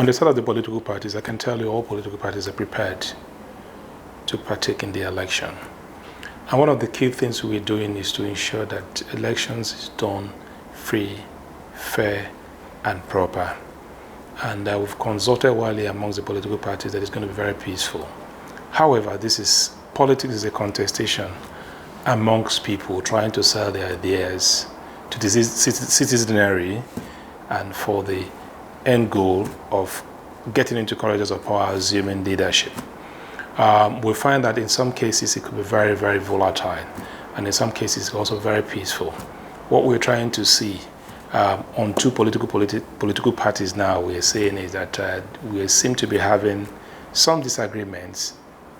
On the side of the political parties, I can tell you all political parties are prepared to partake in the election. And one of the key things we're doing is to ensure that elections is done free, fair, and proper. And we've consulted widely amongst the political parties that it's going to be very peaceful. However, politics is a contestation amongst people trying to sell their ideas to the citizenry and for the end goal of getting into corridors of power, assuming leadership. We find that in some cases it could be very, very volatile, and in some cases also very peaceful. What we're trying to see on two political parties now, we're saying is that we seem to be having some disagreements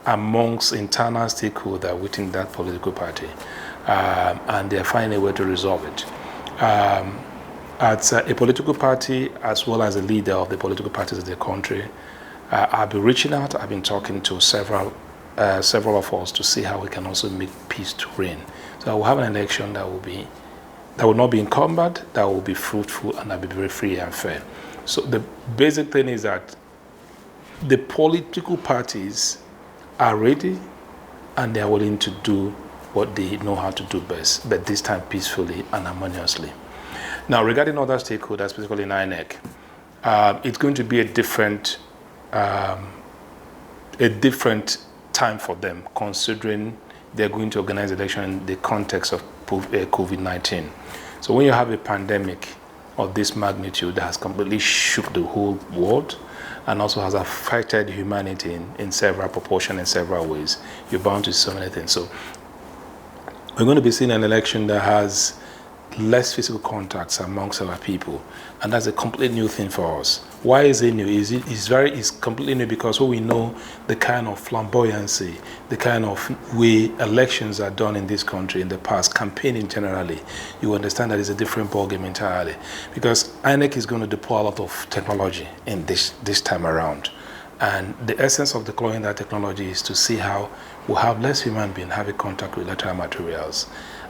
amongst internal stakeholders within that political party, and they're finding a way to resolve it. At a political party, as well as a leader of the political parties of the country, I've been reaching out. I've been talking to several of us to see how we can also make peace to reign. So we'll have an election that will not be encumbered, that will be fruitful, and that will be very free and fair. So the basic thing is that the political parties are ready and they are willing to do what they know how to do best, but this time peacefully and harmoniously. Now, regarding other stakeholders, specifically in INEC, it's going to be a different time for them, considering they're going to organize election in the context of COVID-19. So when you have a pandemic of this magnitude that has completely shook the whole world and also has affected humanity in several proportions, in several ways, you're bound to see so many things. So we're going to be seeing an election that has less physical contacts amongst our people, and that's a completely new thing for us. Why is it new? It's completely new because we know the kind of flamboyancy, the kind of way elections are done in this country in the past, campaigning generally. You understand that it's a different ballgame entirely, because INEC is going to deploy a lot of technology in this time around. And the essence of deploying that technology is to see how we'll have less human beings having contact with electoral materials,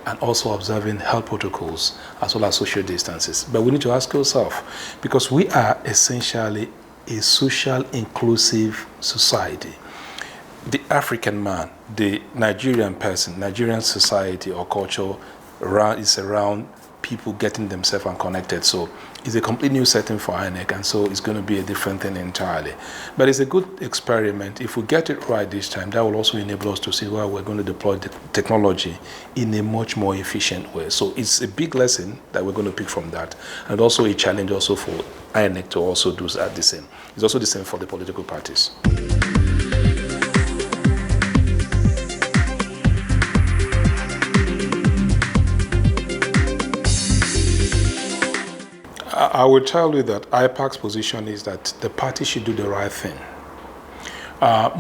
and also observing health protocols as well as social distances. But we need to ask ourselves, because we are essentially a social inclusive society. The African man, the Nigerian person, Nigerian society or culture is around people getting themselves unconnected. So it's a completely new setting for INEC, and so it's going to be a different thing entirely. But it's a good experiment. If we get it right this time, that will also enable us to see where we're going to deploy the technology in a much more efficient way. So it's a big lesson that we're going to pick from that, and also a challenge also for INEC to also do the same. It's also the same for the political parties. I will tell you that IPAC's position is that the party should do the right thing.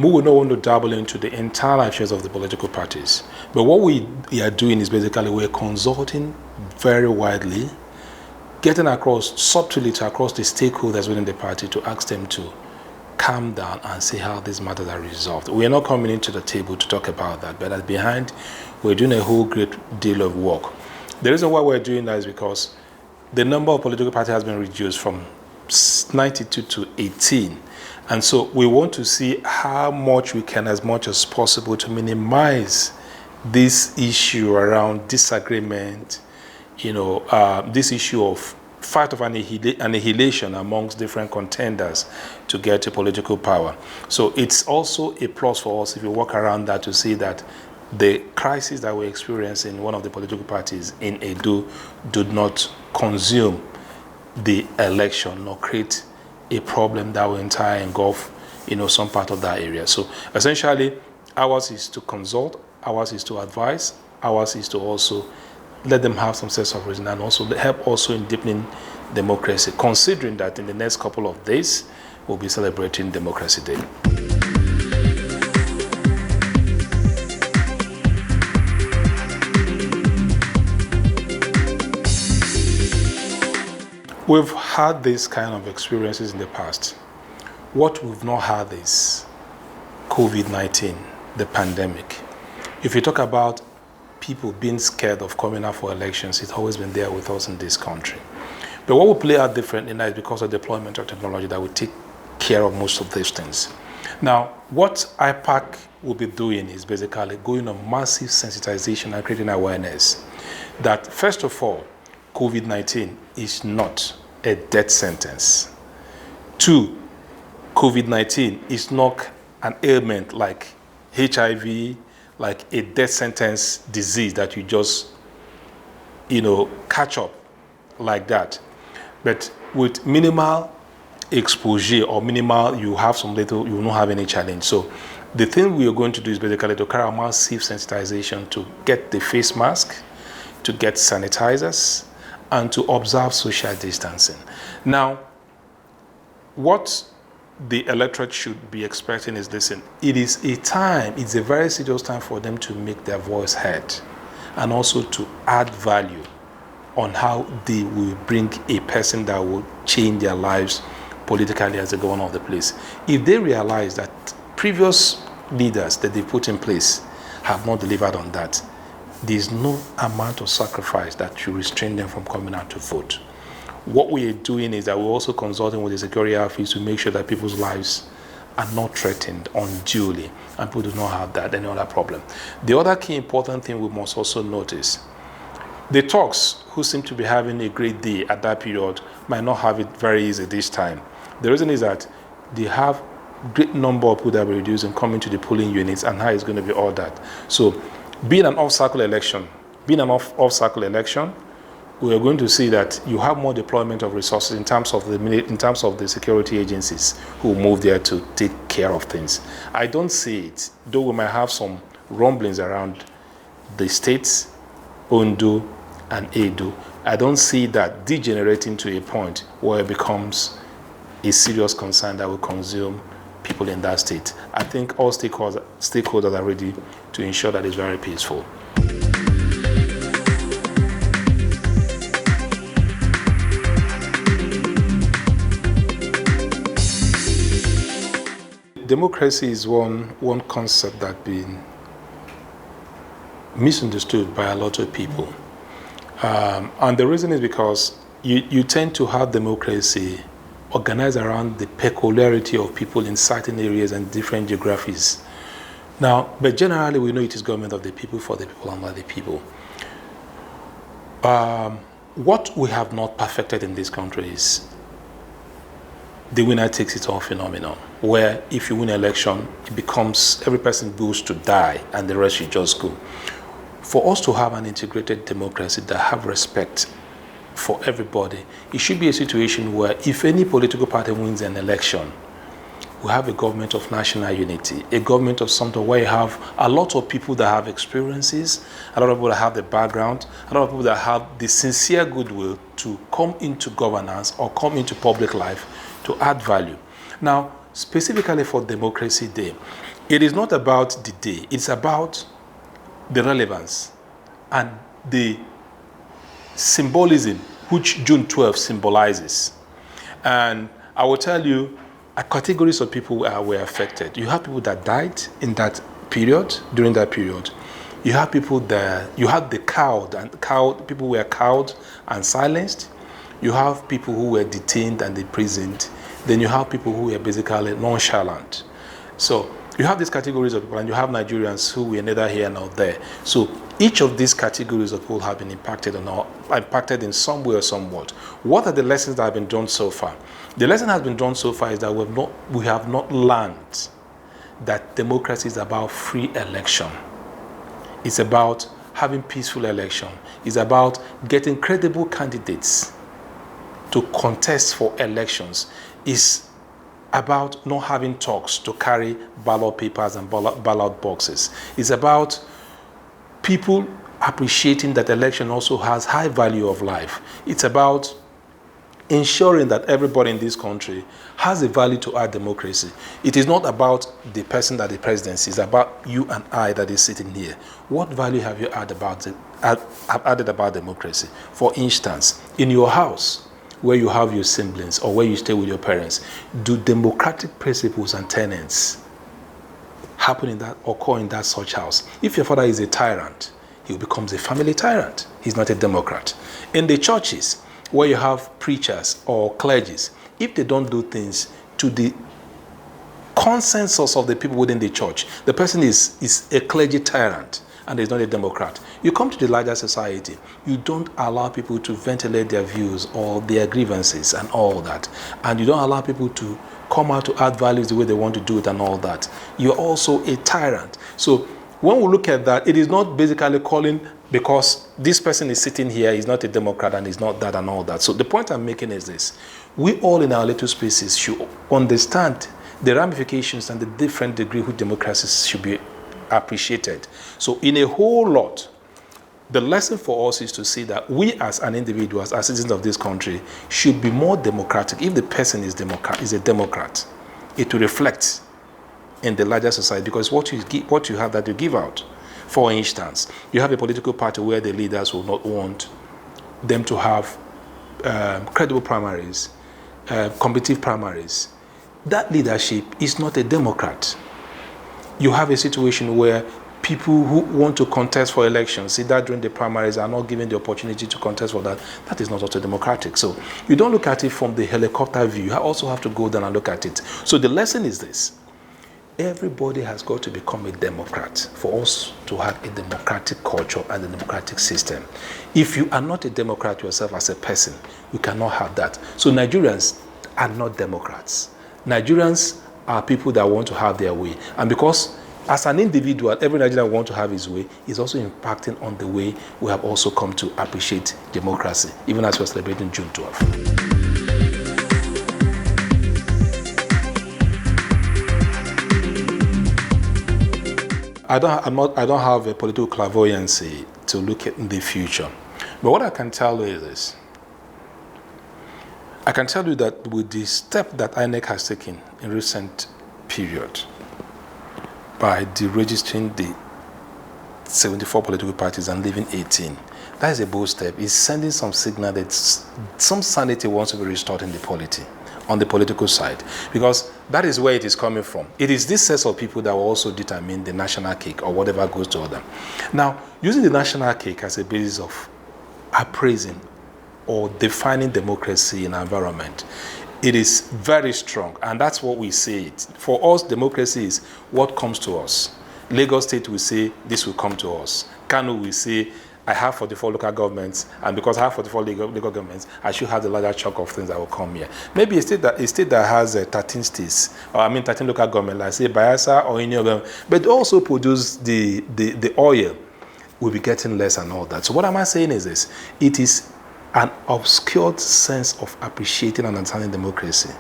We will not want to dabble into the internal affairs of the political parties. But what we are doing is basically we're consulting very widely, getting across subtly across the stakeholders within the party to ask them to calm down and see how these matters are resolved. We are not coming into the table to talk about that, but behind, we're doing a whole great deal of work. The reason why we're doing that is because the number of political parties has been reduced from 92 to 18. And so we want to see how much we can, as much as possible, to minimize this issue around disagreement, this issue of fight of annihilation amongst different contenders to get to political power. So it's also a plus for us if you walk around that to see that the crisis that we experience in one of the political parties in Edo do not consume the election nor create a problem that will entirely engulf, some part of that area. So essentially, ours is to consult, ours is to advise, ours is to also let them have some sense of reason, and also help also in deepening democracy, considering that in the next couple of days, we'll be celebrating Democracy Day. We've had these kind of experiences in the past. What we've not had is COVID-19, the pandemic. If you talk about people being scared of coming out for elections, it's always been there with us in this country. But what will play out differently now is because of deployment of technology that will take care of most of these things. Now, what IPAC will be doing is basically going on massive sensitization and creating awareness that, first of all, COVID-19 is not a death sentence. 2, COVID-19 is not an ailment like HIV, like a death sentence disease that you just, catch up like that. But with minimal exposure or minimal, you have some little, you will not have any challenge. So the thing we are going to do is basically to carry out massive sensitization to get the face mask, to get sanitizers, and to observe social distancing. Now, what the electorate should be expecting is, listen, it's a very serious time for them to make their voice heard and also to add value on how they will bring a person that will change their lives politically as the governor of the place. If they realize that previous leaders that they put in place have not delivered on that, there's no amount of sacrifice that should restrain them from coming out to vote. What we are doing is that we're also consulting with the security outfits to make sure that people's lives are not threatened unduly and people do not have that any other problem. The other key important thing we must also notice, the Turks, who seem to be having a great day at that period, might not have it very easy this time. The reason is that they have great number of people that will reduce and coming to the polling units and how it's going to be all that. So being an off-cycle election, we are going to see that you have more deployment of resources in terms of the security agencies who move there to take care of things. I don't see it, though we might have some rumblings around the states, Ondo and Edo. I don't see that degenerating to a point where it becomes a serious concern that will consume people in that state. I think all stakeholders are ready to ensure that it's very peaceful. Democracy is one concept that's been misunderstood by a lot of people. And the reason is because you tend to have democracy organized around the peculiarity of people in certain areas and different geographies. Now, but generally we know it is government of the people, for the people, and by the people. What we have not perfected in this country is the winner takes it all phenomenon, where if you win an election, it becomes every person goes to die and the rest should just go. For us to have an integrated democracy that have respect for everybody, it should be a situation where if any political party wins an election, we have a government of national unity, a government of something where you have a lot of people that have experiences, a lot of people that have the background, a lot of people that have the sincere goodwill to come into governance or come into public life to add value. Now, specifically for Democracy Day, it is not about the day, it's about the relevance and the symbolism which June 12th symbolizes. And I will tell you, categories of people were affected. You have people that died in that period, during that period. You have people that, you had the people were cowed and silenced. You have people who were detained and imprisoned. Then you have people who were basically nonchalant. So you have these categories of people, and you have Nigerians who were neither here nor there. So each of these categories of people have been impacted in some way or somewhat. What are the lessons that have been done so far? The lesson that has been done so far is that we have not learned that democracy is about free election. It's about having peaceful election. It's about getting credible candidates to contest for elections. It's about not having talks to carry ballot papers and ballot boxes. It's about people appreciating that election also has high value of life. It's about ensuring that everybody in this country has a value to our democracy. It is not about the person that the presidency, it's about you and I that is sitting here. What value have you added about democracy? For instance, in your house, where you have your siblings or where you stay with your parents, do democratic principles and tenets happen in that, occur in that such house? If your father is a tyrant, he becomes a family tyrant. He's not a Democrat. In the churches, where you have preachers or clergies, if they don't do things to the consensus of the people within the church. The person is a clergy tyrant and is not a Democrat. You come to the larger society, you don't allow people to ventilate their views or their grievances and all that. And you don't allow people to come out to add values the way they want to do it and all that. You're also a tyrant. So when we look at that, it is not basically calling because this person is sitting here, he's not a Democrat and he's not that and all that. So the point I'm making is this. We all in our little spaces should understand the ramifications and the different degree which democracies should be appreciated. So in a whole lot, the lesson for us is to see that we as an individuals, as citizens of this country, should be more democratic. If the person is a Democrat, it will reflect in the larger society because what you have that you give out. For instance, you have a political party where the leaders will not want them to have credible primaries, competitive primaries. That leadership is not a Democrat. You have a situation where people who want to contest for elections, either during the primaries, are not given the opportunity to contest for that. That is not also democratic. So you don't look at it from the helicopter view. You also have to go down and look at it. So the lesson is this. Everybody has got to become a Democrat for us to have a democratic culture and a democratic system. If you are not a Democrat yourself as a person, you cannot have that. So Nigerians are not Democrats. Nigerians are people that want to have their way. And because as an individual, every Nigerian wants to have his way, is also impacting on the way we have also come to appreciate democracy, even as we're celebrating June 12th. I don't have a political clairvoyancy to look at in the future. But what I can tell you is this. I can tell you that with the step that INEC has taken in recent period by deregistering the 74 political parties and leaving 18, that is a bold step. It's sending some signal that some sanity wants to be restored in the polity, on the political side, because that is where it is coming from. It is this set of people that will also determine the national cake or whatever goes to them. Now, using the national cake as a basis of appraising or defining democracy in our environment, it is very strong, and that's what we say. For us, democracy is what comes to us. Lagos State will say, this will come to us. Kano will say, I have 44 local governments, and because I have 44 local governments, I should have the larger chunk of things that will come here. Maybe a state that has 13 states, or 13 local governments, like say Bayelsa or any other, but also produce the oil, will be getting less and all that. So what am I saying is this? It is an obscured sense of appreciating and understanding democracy.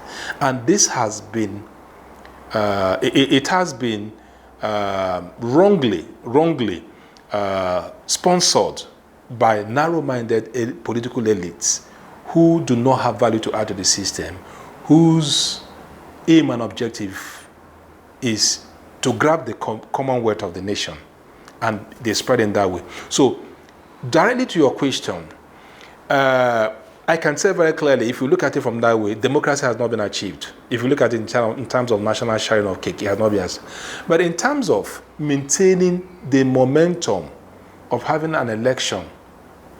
And this has been, wrongly sponsored by narrow-minded political elites who do not have value to add to the system, whose aim and objective is to grab the commonwealth of the nation, and they spread in that way. So, directly to your question, I can say very clearly, if you look at it from that way, democracy has not been achieved. If you look at it in terms of national sharing of cake, it has not been achieved. But in terms of maintaining the momentum of having an election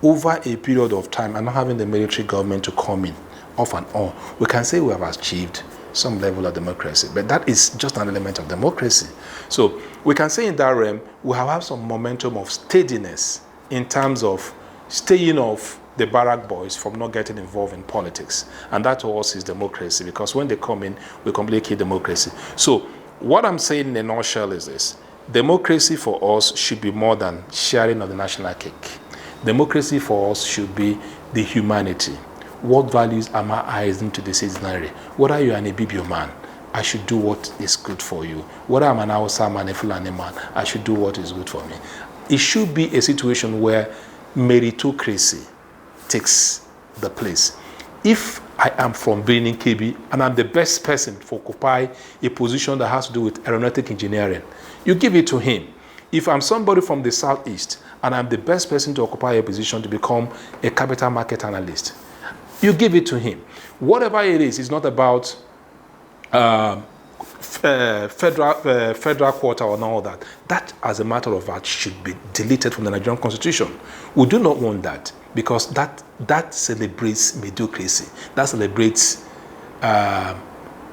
over a period of time and not having the military government to come in off and on, we can say we have achieved some level of democracy. But that is just an element of democracy. So we can say in that realm, we have had some momentum of steadiness in terms of staying off the barrack boys from not getting involved in politics. And that to us is democracy, because when they come in, we completely kill democracy. So what I'm saying in a nutshell is this. Democracy for us should be more than sharing of the national cake. Democracy for us should be the humanity. What values am I adding to the citizenry? Whether you are an Ibibio man, I should do what is good for you. Whether I'm an Hausa man, a Fulani man, I should do what is good for me. It should be a situation where meritocracy takes the place. If I am from Benin KB and I'm the best person to occupy a position that has to do with aeronautic engineering, you give it to him. If I'm somebody from the southeast and I'm the best person to occupy a position to become a capital market analyst, you give it to him. Whatever it is, it's not about federal quota and all that. That, as a matter of fact, should be deleted from the Nigerian Constitution. We do not want that, because that celebrates mediocrity. That celebrates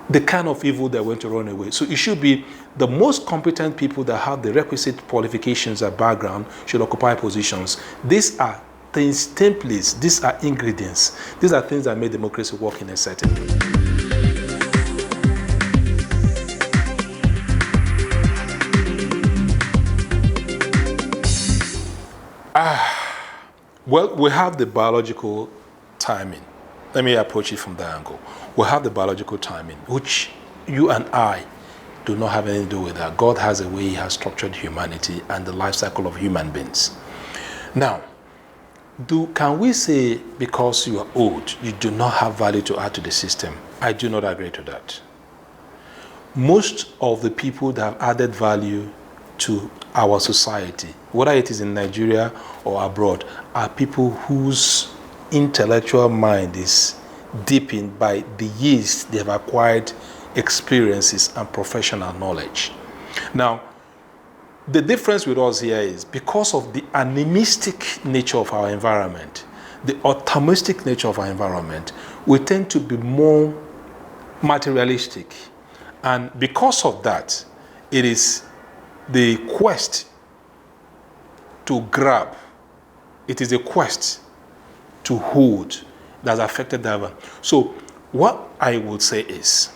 the kind of evil they're going to run away. So it should be the most competent people that have the requisite qualifications and background should occupy positions. These are things, templates, these are ingredients. These are things that make democracy work in a certain way. Well, we have the biological timing. Let me approach it from that angle. We have the biological timing, which you and I do not have anything to do with that. God has a way He has structured humanity and the life cycle of human beings. Now, can we say because you are old, you do not have value to add to the system? I do not agree to that. Most of the people that have added value to our society, whether it is in Nigeria or abroad, are people whose intellectual mind is deepened by the years they have acquired experiences and professional knowledge. Now, the difference with us here is because of the animistic nature of our environment, the optimistic nature of our environment, we tend to be more materialistic. And because of that, it is the quest to grab, it is a quest to hold that's affected that. So what I would say is,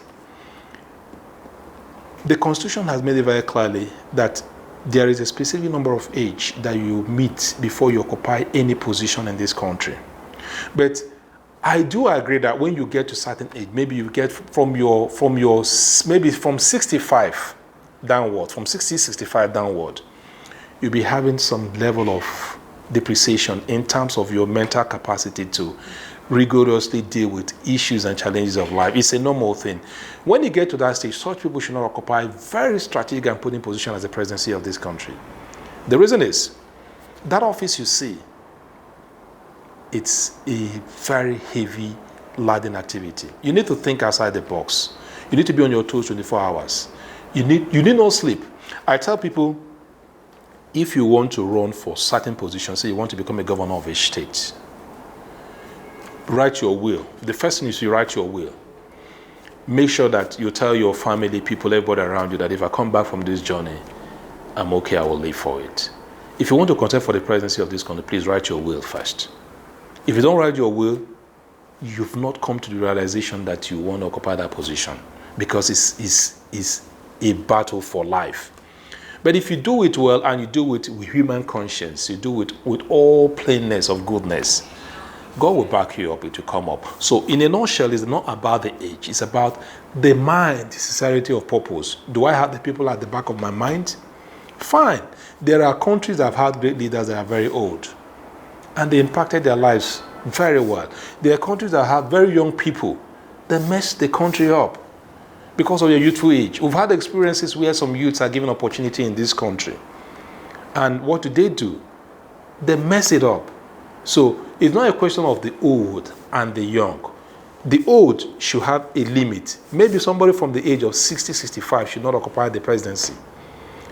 the Constitution has made it very clearly that there is a specific number of age that you meet before you occupy any position in this country. But I do agree that when you get to a certain age, maybe you get maybe from 65 downward, from 60, 65 downward, you'll be having some level of depreciation in terms of your mental capacity to rigorously deal with issues and challenges of life. It's a normal thing. When you get to that stage, such people should not occupy very strategic and put in position as the presidency of this country. The reason is, that office you see, it's a very heavy laden activity. You need to think outside the box. You need to be on your toes 24 hours. You need no sleep. I tell people, if you want to run for certain positions, say you want to become a governor of a state, write your will. The first thing is you write your will. Make sure that you tell your family, people, everybody around you that if I come back from this journey, I'm okay, I will live for it. If you want to contest for the presidency of this country, please write your will first. If you don't write your will, you've not come to the realization that you want to occupy that position, because it's a battle for life. But if you do it well and you do it with human conscience, you do it with all plainness of goodness, God will back you up, it will come up. So in a nutshell, it's not about the age, it's about the mind, the sincerity of purpose. Do I have the people at the back of my mind? Fine. There are countries that have had great leaders that are very old, and they impacted their lives very well. There are countries that have very young people that mess the country up because of their youthful age. We've had experiences where some youths are given opportunity in this country. And what do? They mess it up. So it's not a question of the old and the young. The old should have a limit. Maybe somebody from the age of 60, 65 should not occupy the presidency.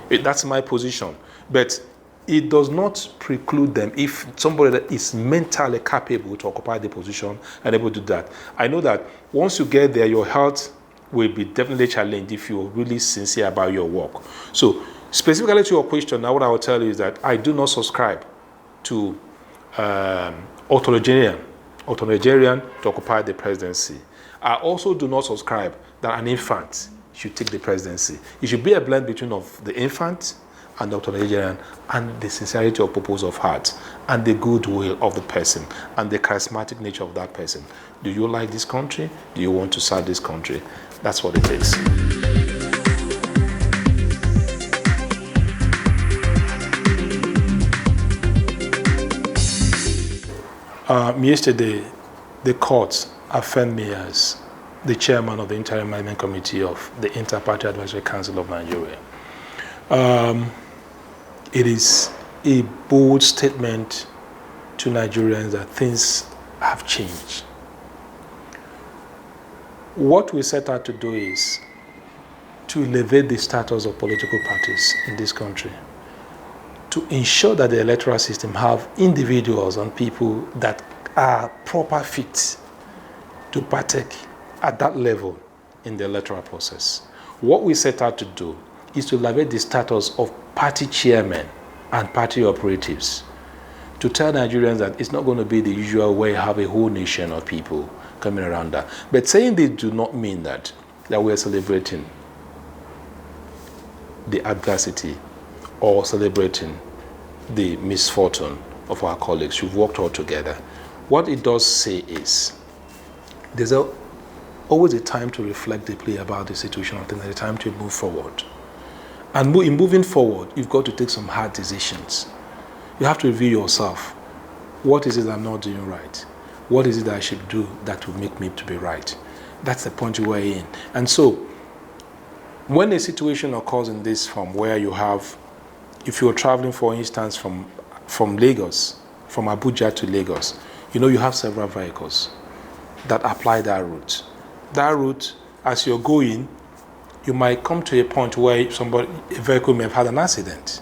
That's my position. But it does not preclude them if somebody that is mentally capable to occupy the position and able to do that. I know that once you get there, your health will be definitely challenged if you're really sincere about your work. So specifically to your question, now what I will tell you is that I do not subscribe to authoritarian to occupy the presidency. I also do not subscribe that an infant should take the presidency. It should be a blend between of the infant and the authoritarian, and the sincerity of purpose of heart, and the goodwill of the person, and the charismatic nature of that person. Do you like this country? Do you want to serve this country? That's what it is. Yesterday, the court affirmed me as the chairman of the Interim Management Committee of the Inter-Party Advisory Council of Nigeria. It is a bold statement to Nigerians that things have changed. What we set out to do is to elevate the status of political parties in this country, to ensure that the electoral system have individuals and people that are proper fit to partake at that level in the electoral process. What we set out to do is to elevate the status of party chairmen and party operatives, to tell Nigerians that it's not going to be the usual way you have a whole nation of people coming around that. But saying this do not mean that we're celebrating the adversity or celebrating the misfortune of our colleagues who've worked all together. What it does say is there's always a time to reflect deeply about the situation of things, and a time to move forward. And in moving forward, you've got to take some hard decisions. You have to review yourself. What is it I'm not doing right? What is it that I should do that will make me to be right? That's the point you are in. And so, when a situation occurs in this form where you have, if you're traveling, for instance, from Lagos, from Abuja to Lagos, you have several vehicles that apply that route. That route, as you're going, you might come to a point where a vehicle may have had an accident.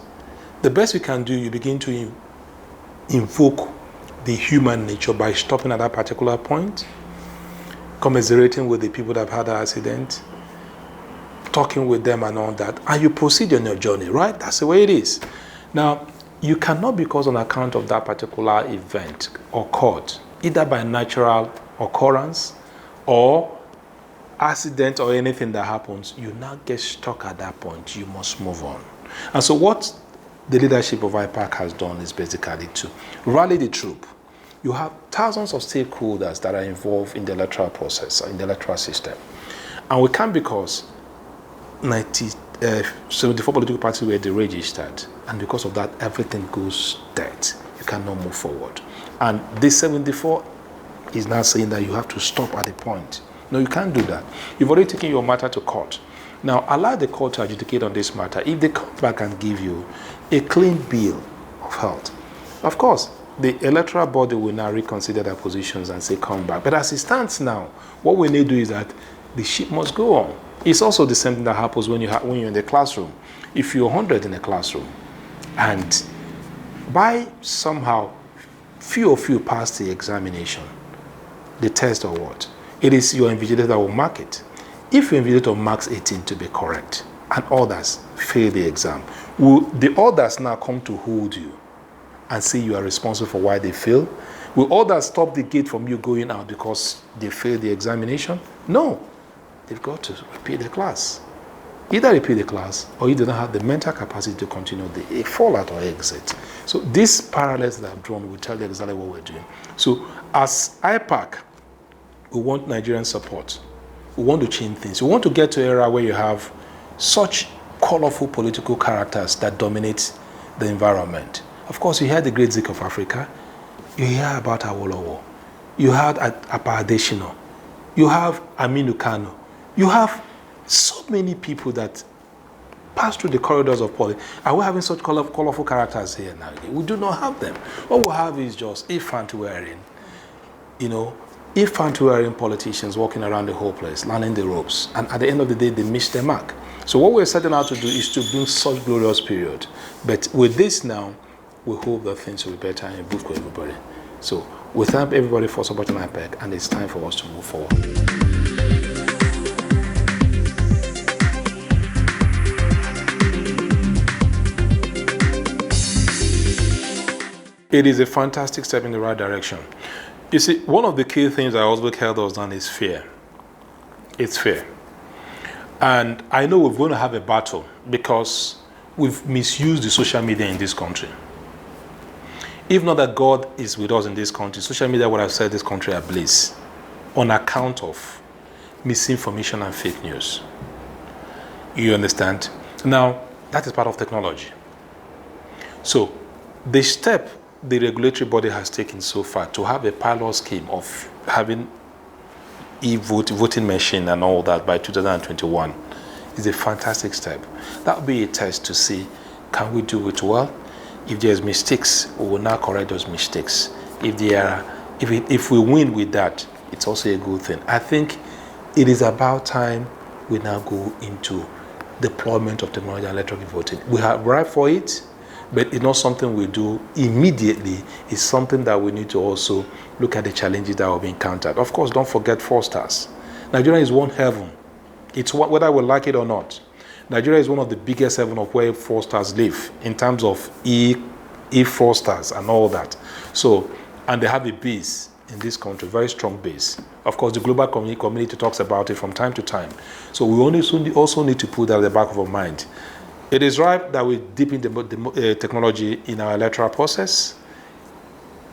The best you can do, you begin to invoke the human nature by stopping at that particular point, commiserating with the people that have had the accident, talking with them and all that, and you proceed on your journey, right? That's the way it is. Now, you cannot, because on account of that particular event occurred, either by natural occurrence or accident or anything that happens, you now get stuck at that point. You must move on. And so what the leadership of IPAC has done is basically to rally the troop. You have thousands of stakeholders that are involved in the electoral process, in the electoral system. And we can't, because 74 political parties were deregistered, and because of that, everything goes dead. You cannot move forward. And this 74 is now saying that you have to stop at a point. No, you can't do that. You've already taken your matter to court. Now, allow the court to adjudicate on this matter. If they come back and give you a clean bill of health, of course, the electoral body will now reconsider their positions and say, come back. But as it stands now, what we need to do is that the ship must go on. It's also the same thing that happens when you're in the classroom. If you're 100 in a classroom, and by somehow few of you pass the examination, the test or what, it is your invigilator that will mark it. If your invigilator marks 18 to be correct and others fail the exam, will the others now come to hold you and say you are responsible for why they fail? Will others stop the gate from you going out because they failed the examination? No. They've got to repeat the class. Either repeat the class or you do not have the mental capacity to continue the fallout or exit. So these parallels that I've drawn will tell you exactly what we're doing. So as IPAC, we want Nigerian support. We want to change things. We want to get to an era where you have such colorful political characters that dominate the environment. Of course, you hear the great Zik of Africa. You hear about Awolowo. You heard Apadeshino. You have Aminu Kano. You have so many people that pass through the corridors of politics. Are we having such colorful characters here now? We do not have them. What we have is just infant-wearing, infant-wearing politicians walking around the whole place, learning the ropes. And at the end of the day, they miss their mark. So what we're setting out to do is to bring such glorious period. But with this now, we hope that things will be better and good for everybody. So we thank everybody for supporting IPAC, and it's time for us to move forward. It is a fantastic step in the right direction. You see, one of the key things that Oswald held us down is fear. It's fear. And I know we're going to have a battle because we've misused the social media in this country. If not that God is with us in this country, social media would have said this country ablaze on account of misinformation and fake news. You understand? Now, that is part of technology. So, the step the regulatory body has taken so far to have a pilot scheme of having voting machine and all that by 2021 is a fantastic step. That will be a test to see, can we do it well? If there's mistakes, we will now correct those mistakes. If we win with that, it's also a good thing. I think it is about time we now go into deployment of technology and electronic voting. We have right for it, but it's not something we do immediately. It's something that we need to also look at the challenges that will be encountered. Of course, don't forget 4 stars. Nigeria is one heaven It's whether we like it or not. Nigeria is one of the biggest 7 of where fraudsters live in terms of e-fraudsters and all that. So, and they have a base in this country, very strong base. Of course, the global community talks about it from time to time. So we also need to put that at the back of our mind. It is right that we deepen the technology in our electoral process.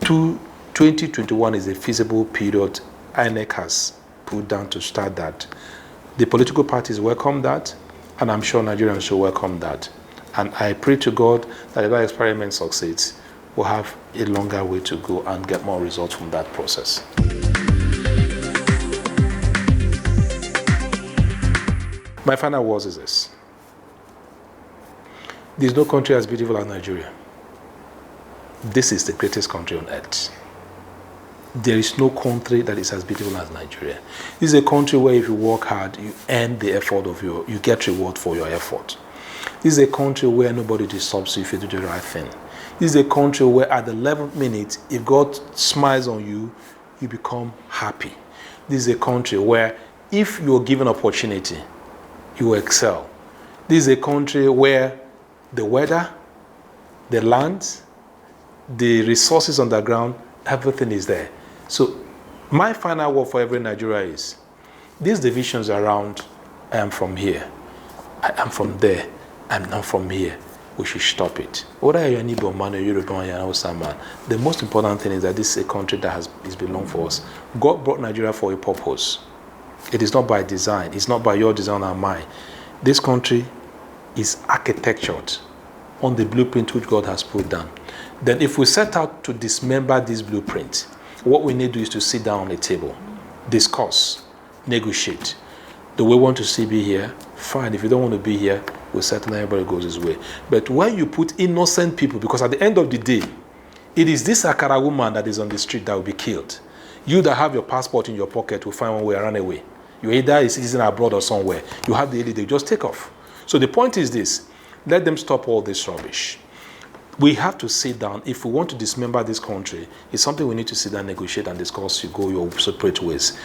2021 is a feasible period INEC has put down to start that. The political parties welcome that, and I'm sure Nigerians should welcome that. And I pray to God that if that experiment succeeds, we'll have a longer way to go and get more results from that process. My final words is this. There's no country as beautiful as Nigeria. This is the greatest country on earth. There is no country that is as beautiful as Nigeria. This is a country where if you work hard, you earn the effort of you get reward for your effort. This is a country where nobody disturbs you if you do the right thing. This is a country where at the 11th minute, if God smiles on you, you become happy. This is a country where if you're given opportunity, you excel. This is a country where the weather, the land, the resources on the ground, everything is there. So my final word for every Nigeria is, these divisions around, I am from here, I am from there, I'm not from here. We should stop it. Whether you're an Igbo man or Yoruba man, you're an Hausa man, the most important thing is that this is a country that is belong for us. God brought Nigeria for a purpose. It is not by design. It's not by your design or mine. This country is architectured on the blueprint which God has put down. Then if we set out to dismember this blueprint, what we need to do is to sit down on a table, discuss, negotiate. Do we want to see be here? Fine. If you don't want to be here, we'll settle and everybody goes his way. But when you put innocent people, because at the end of the day, it is this Akara woman that is on the street that will be killed. You that have your passport in your pocket will find one way and run away. You either a citizen abroad or somewhere. You have the ability, just take off. So the point is this, let them stop all this rubbish. We have to sit down. If we want to dismember this country, it's something we need to sit down, negotiate and discuss. You go your separate ways.